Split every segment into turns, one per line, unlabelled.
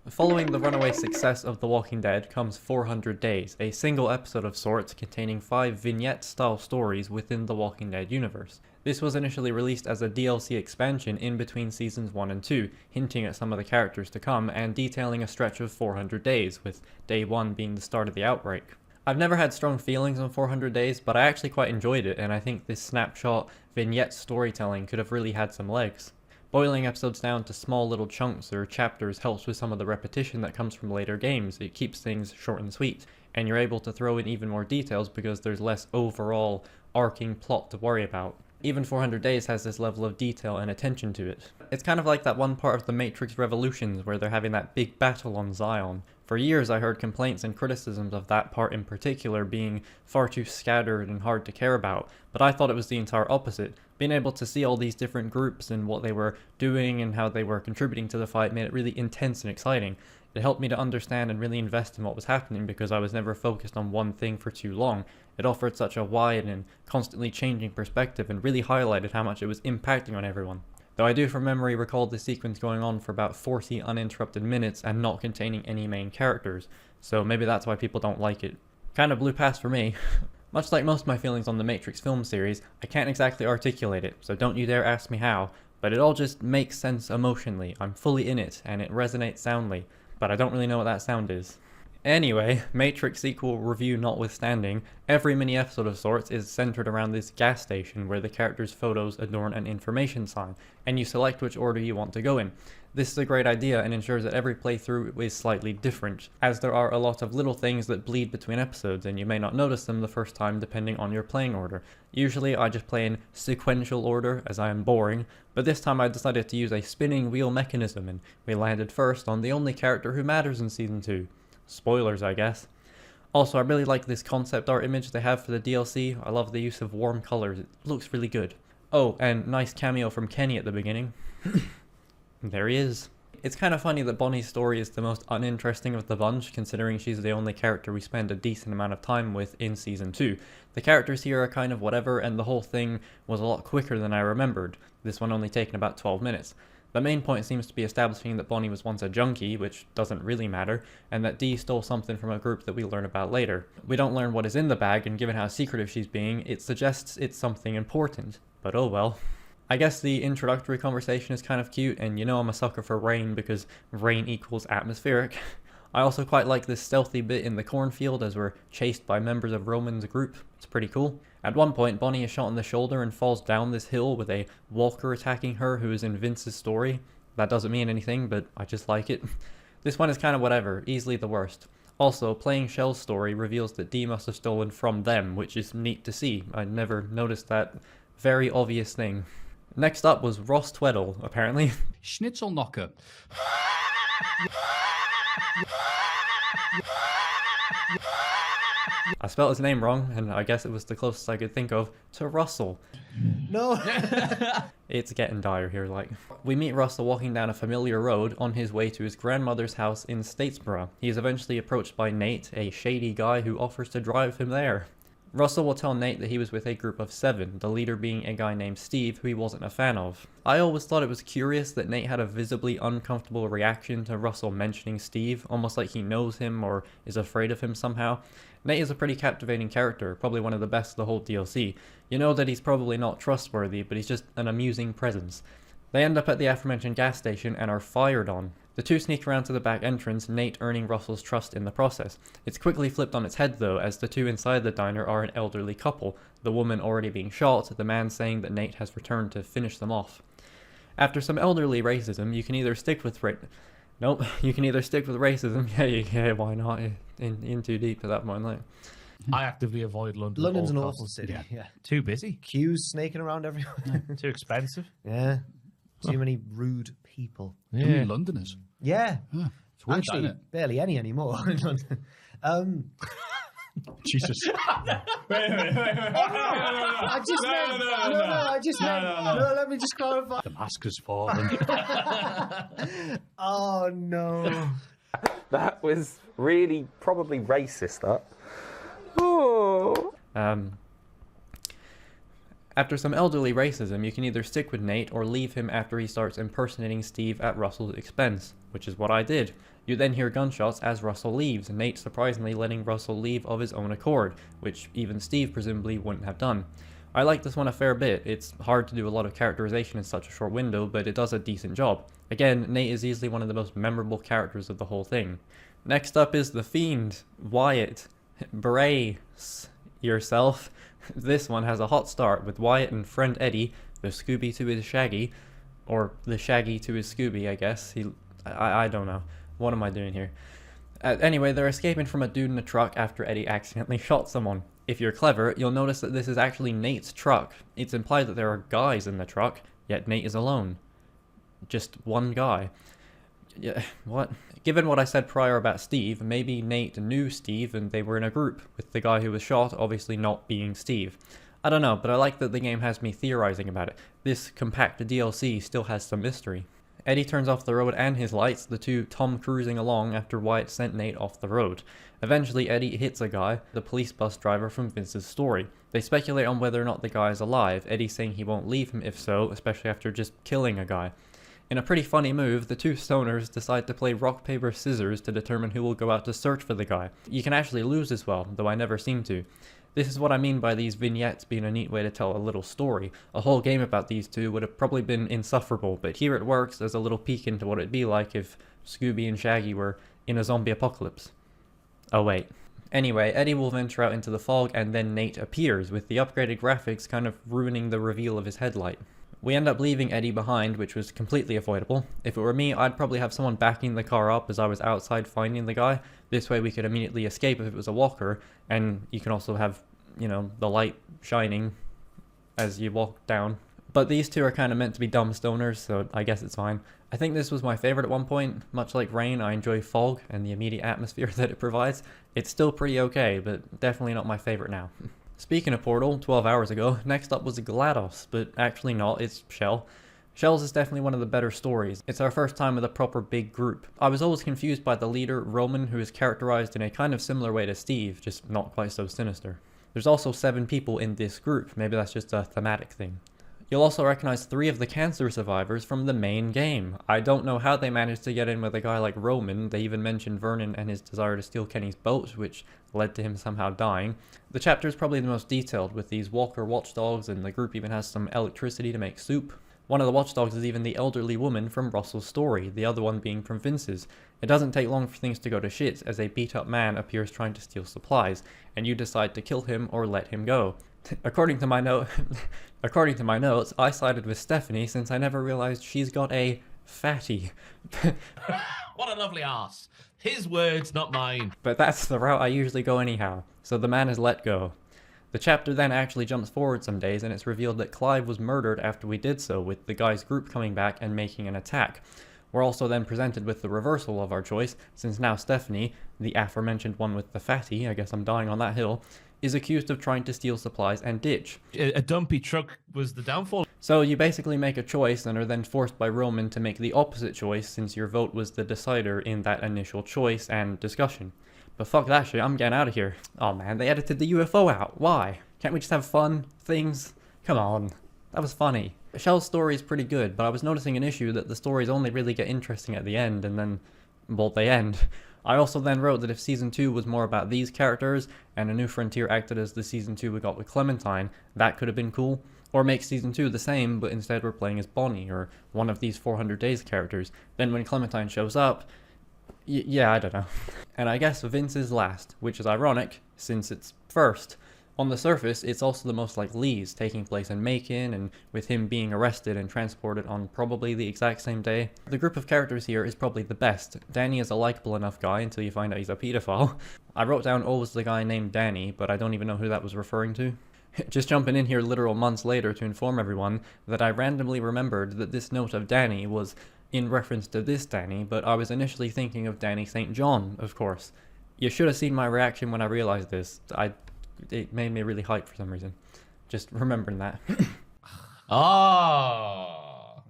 Following the runaway success of The Walking Dead comes 400 Days, a single episode of sorts containing 5 vignette-style stories within the Walking Dead universe. This was initially released as a DLC expansion in between seasons 1 and 2, hinting at some of the characters to come and detailing a stretch of 400 days, with day 1 being the start of the outbreak. I've never had strong feelings on 400 Days, but I actually quite enjoyed it, and I think this snapshot vignette storytelling could have really had some legs. Boiling episodes down to small little chunks or chapters helps with some of the repetition that comes from later games. It keeps things short and sweet, and you're able to throw in even more details because there's less overall arcing plot to worry about. Even 400 Days has this level of detail and attention to it. It's kind of like that one part of the Matrix Revolutions where they're having that big battle on Zion. For years I heard complaints and criticisms of that part in particular being far too scattered and hard to care about, but I thought it was the entire opposite. Being able to see all these different groups and what they were doing and how they were contributing to the fight made it really intense and exciting. It helped me to understand and really invest in what was happening because I was never focused on one thing for too long. It offered such a wide and constantly changing perspective and really highlighted how much it was impacting on everyone. Though I do from memory recall the sequence going on for about 40 uninterrupted minutes and not containing any main characters, so maybe that's why people don't like it. Kinda blew past for me. Much like most of my feelings on the Matrix film series, I can't exactly articulate it, so don't you dare ask me how, but it all just makes sense emotionally. I'm fully in it, and it resonates soundly, but I don't really know what that sound is. Anyway, Matrix sequel review notwithstanding, every mini episode of sorts is centered around this gas station where the characters' photos adorn an information sign, and you select which order you want to go in. This is a great idea and ensures that every playthrough is slightly different, as there are a lot of little things that bleed between episodes and you may not notice them the first time depending on your playing order. Usually I just play in sequential order as I am boring, but this time I decided to use a spinning wheel mechanism and we landed first on the only character who matters in Season 2. Spoilers, I guess. Also, I really like this concept art image they have for the DLC. I love the use of warm colors. It looks really good. Oh, and nice cameo from Kenny at the beginning. There he is. It's kind of funny that Bonnie's story is the most uninteresting of the bunch, considering she's the only character we spend a decent amount of time with in Season 2. The characters here are kind of whatever, and the whole thing was a lot quicker than I remembered, this one only taking about 12 minutes. The main point seems to be establishing that Bonnie was once a junkie, which doesn't really matter, and that Dee stole something from a group that we learn about later. We don't learn what is in the bag, and given how secretive she's being, it suggests it's something important. But oh well. I guess the introductory conversation is kind of cute, and you know I'm a sucker for rain because rain equals atmospheric. I also quite like this stealthy bit in the cornfield as we're chased by members of Roman's group. It's pretty cool. At one point, Bonnie is shot in the shoulder and falls down this hill with a walker attacking her who is in Vince's story. That doesn't mean anything, but I just like it. This one is kind of whatever, easily the worst. Also, playing Shel's story reveals that Dee must have stolen from them, which is neat to see. I never noticed that very obvious thing. Next up was Ross Twedell, apparently.
Schnitzelknocker.
I spelled his name wrong, and I guess it was the closest I could think of to Russell.
No!
It's getting dire here, like. We meet Russell walking down a familiar road on his way to his grandmother's house in Statesboro. He is eventually approached by Nate, a shady guy who offers to drive him there. Russell will tell Nate that he was with a group of 7, the leader being a guy named Steve who he wasn't a fan of. I always thought it was curious that Nate had a visibly uncomfortable reaction to Russell mentioning Steve, almost like he knows him or is afraid of him somehow. Nate is a pretty captivating character, probably one of the best of the whole DLC. You know that he's probably not trustworthy, but he's just an amusing presence. They end up at the aforementioned gas station and are fired on. The two sneak around to the back entrance, Nate earning Russell's trust in the process. It's quickly flipped on its head though, as the two inside the diner are an elderly couple, the woman already being shot, the man saying that Nate has returned to finish them off. After some elderly racism, you can either stick with you can either stick with racism, yeah, why not, in too deep at that point, like.
I actively avoid London.
London's an
all
awful
costs.
city, yeah.
Too busy.
Queues snaking around everywhere.
Too expensive.
Yeah. Too many rude people.
Too many Londoners.
Yeah.
It's weird,
Actually,
isn't it?
barely any anymore in London.
Jesus.
Wait. I just meant, let me just clarify.
The mask has fallen.
Oh, no.
That was really probably racist, that. Oh.
After some elderly racism, you can either stick with Nate or leave him after he starts impersonating Steve at Russell's expense. which is what I did. You then hear gunshots as Russell leaves, Nate surprisingly letting Russell leave of his own accord, which even Steve presumably wouldn't have done. I like this one a fair bit. It's hard to do a lot of characterization in such a short window, but it does a decent job. Again, Nate is easily one of the most memorable characters of the whole thing. Next up is the Fiend, Wyatt. Brace yourself. This one has a hot start with Wyatt and friend Eddie, the Scooby to his Shaggy, or the Shaggy to his Scooby, I guess. I don't know. What am I doing here? Anyway, they're escaping from a dude in a truck after Eddie accidentally shot someone. If you're clever, you'll notice that this is actually Nate's truck. It's implied that there are guys in the truck, yet Nate is alone. Just one guy. Yeah, what? Given what I said prior about Steve, maybe Nate knew Steve and they were in a group, with the guy who was shot obviously not being Steve. I don't know, but I like that the game has me theorizing about it. This compact DLC still has some mystery. Eddie turns off the road and his lights, the two Tom cruising along after Wyatt sent Nate off the road. Eventually, Eddie hits a guy, the police bus driver from Vince's story. They speculate on whether or not the guy is alive, Eddie saying he won't leave him if so, especially after just killing a guy. In a pretty funny move, the two stoners decide to play rock, paper, scissors to determine who will go out to search for the guy. You can actually lose as well, though I never seem to. This is what I mean by these vignettes being a neat way to tell a little story. A whole game about these two would have probably been insufferable, but here it works as a little peek into what it'd be like if Scooby and Shaggy were in a zombie apocalypse. Oh wait. Anyway, Eddie will venture out into the fog and then Nate appears, with the upgraded graphics kind of ruining the reveal of his headlight. We end up leaving Eddie behind, which was completely avoidable. If it were me, I'd probably have someone backing the car up as I was outside finding the guy. This way we could immediately escape if it was a walker, and you can also have, you know, the light shining as you walk down. But these two are kind of meant to be dumb stoners, so I guess it's fine. I think this was my favorite at one point. Much like Rain, I enjoy fog and the immediate atmosphere that it provides. It's still pretty okay, but definitely not my favorite now. Speaking of Portal, 12 hours ago, next up was GLaDOS, but actually not, it's Shel. Shel's is definitely one of the better stories. It's our first time with a proper big group. I was always confused by the leader, Roman, who is characterized in a kind of similar way to Steve, just not quite so sinister. There's also 7 people in this group, maybe that's just a thematic thing. You'll also recognize 3 of the cancer survivors from the main game. I don't know how they managed to get in with a guy like Roman. They even mentioned Vernon and his desire to steal Kenny's boat, which led to him somehow dying. The chapter is probably the most detailed, with these walker watchdogs, and the group even has some electricity to make soup. One of the watchdogs is even the elderly woman from Russell's story, the other one being from Vince's. It doesn't take long for things to go to shit, as a beat-up man appears trying to steal supplies, and you decide to kill him or let him go. According to my notes, I sided with Stephanie since I never realized she's got a fatty.
What a lovely arse. His words, not mine.
But that's the route I usually go anyhow, so the man is let go. The chapter then actually jumps forward some days, and it's revealed that Clive was murdered after we did so, with the guy's group coming back and making an attack. We're also then presented with the reversal of our choice, since now Stephanie, the aforementioned one with the fatty, I guess I'm dying on that hill, is accused of trying to steal supplies and ditch.
A dumpy truck was the downfall.
So you basically make a choice and are then forced by Roman to make the opposite choice, since your vote was the decider in that initial choice and discussion. But fuck that shit, I'm getting out of here. Oh man, they edited the UFO out. Why? Can't we just have fun things? Come on. That was funny. Shel's story is pretty good, but I was noticing an issue that the stories only really get interesting at the end, and then, well, they end. I also then wrote that if Season 2 was more about these characters, and A New Frontier acted as the Season 2 we got with Clementine, that could have been cool. Or make Season 2 the same, but instead we're playing as Bonnie, or one of these 400 Days characters. Then when Clementine shows up, yeah, I don't know. And I guess Vince is last, which is ironic, since it's first. On the surface, it's also the most like Lee's, taking place in Macon, and with him being arrested and transported on probably the exact same day. The group of characters here is probably the best. Danny is a likable enough guy until you find out he's a pedophile. I wrote down always the guy named Danny, but I don't even know who that was referring to. Just jumping in here literal months later to inform everyone that I randomly remembered that this note of Danny was in reference to this Danny, but I was initially thinking of Danny St. John, of course. You should have seen my reaction when I realized this. It made me really hyped for some reason. Just remembering that.
Oh.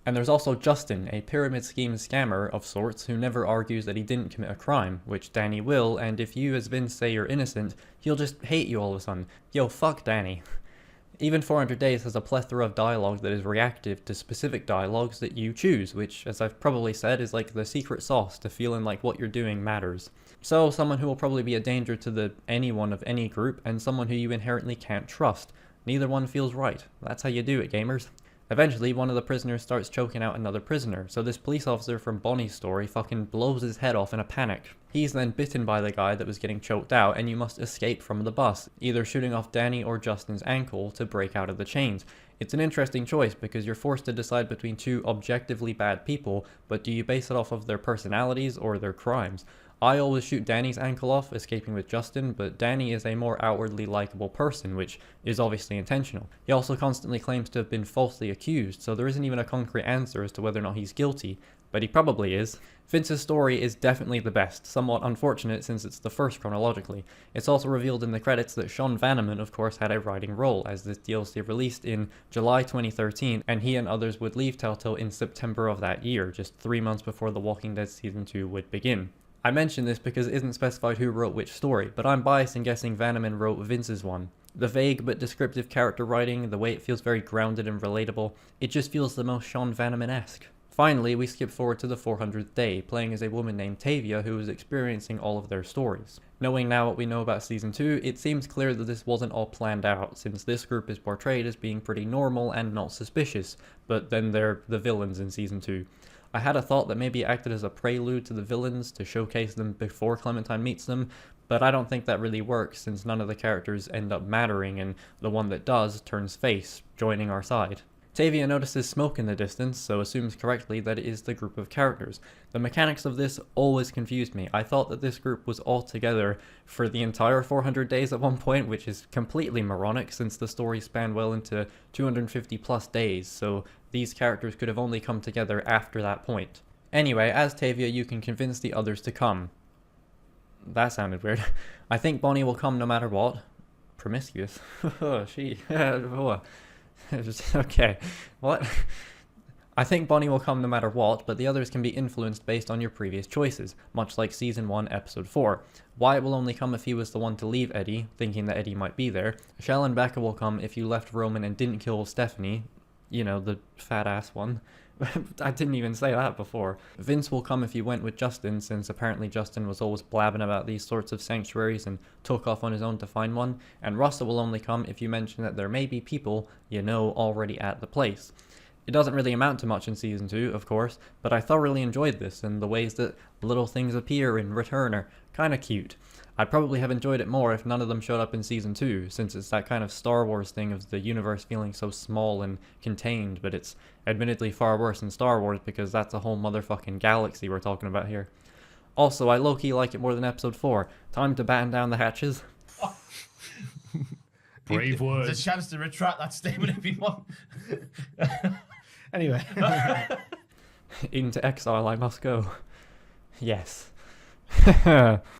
And there's also Justin, a pyramid scheme scammer of sorts who never argues that he didn't commit a crime, which Danny will, and if you as Vince say you're innocent, he'll just hate you all of a sudden. Yo, fuck Danny. Even 400 Days has a plethora of dialogue that is reactive to specific dialogues that you choose, which, as I've probably said, is like the secret sauce to feeling like what you're doing matters. So, someone who will probably be a danger to anyone of any group, and someone who you inherently can't trust. Neither one feels right. That's how you do it, gamers. Eventually, one of the prisoners starts choking out another prisoner, so this police officer from Bonnie's story fucking blows his head off in a panic. He's then bitten by the guy that was getting choked out, and you must escape from the bus, either shooting off Danny or Justin's ankle to break out of the chains. It's an interesting choice because you're forced to decide between two objectively bad people, but do you base it off of their personalities or their crimes? I always shoot Danny's ankle off, escaping with Justin, but Danny is a more outwardly likable person, which is obviously intentional. He also constantly claims to have been falsely accused, so there isn't even a concrete answer as to whether or not he's guilty, but he probably is. Vince's story is definitely the best, somewhat unfortunate since it's the first chronologically. It's also revealed in the credits that Sean Vanneman, of course, had a writing role, as this DLC released in July 2013, and he and others would leave Telltale in September of that year, just 3 months before The Walking Dead Season 2 would begin. I mention this because it isn't specified who wrote which story, but I'm biased in guessing Vanneman wrote Vince's one. The vague but descriptive character writing, the way it feels very grounded and relatable, it just feels the most Sean Vanneman-esque. Finally, we skip forward to the 400th day, playing as a woman named Tavia who is experiencing all of their stories. Knowing now what we know about Season 2, it seems clear that this wasn't all planned out, since this group is portrayed as being pretty normal and not suspicious, but then they're the villains in Season 2. I had a thought that maybe it acted as a prelude to the villains to showcase them before Clementine meets them, but I don't think that really works since none of the characters end up mattering and the one that does turns face, joining our side. Tavia notices smoke in the distance, so assumes correctly that it is the group of characters. The mechanics of this always confused me. I thought that this group was all together for the entire 400 days at one point, which is completely moronic since the story spanned well into 250 plus days, so these characters could have only come together after that point. Anyway, as Tavia, you can convince the others to come. That sounded weird. I think Bonnie will come no matter what. Promiscuous. She. Okay. What? I think Bonnie will come no matter what, but the others can be influenced based on your previous choices, much like Season 1, Episode 4. Wyatt will only come if he was the one to leave Eddie, thinking that Eddie might be there. Shel and Becca will come if you left Roman and didn't kill Stephanie. You know, the fat-ass one. I didn't even say that before. Vince will come if you went with Justin, since apparently Justin was always blabbing about these sorts of sanctuaries and took off on his own to find one. And Russell will only come if you mention that there may be people you know already at the place. It doesn't really amount to much in Season 2, of course, but I thoroughly enjoyed this, and the ways that little things appear in return are kinda cute. I'd probably have enjoyed it more if none of them showed up in Season 2, since it's that kind of Star Wars thing of the universe feeling so small and contained, but it's admittedly far worse than Star Wars because that's a whole motherfucking galaxy we're talking about here. Also, I low-key like it more than Episode 4. Time to batten down the hatches.
Brave words.
There's a chance to retract that statement if you want.
Anyway.
Into exile I must go. Yes.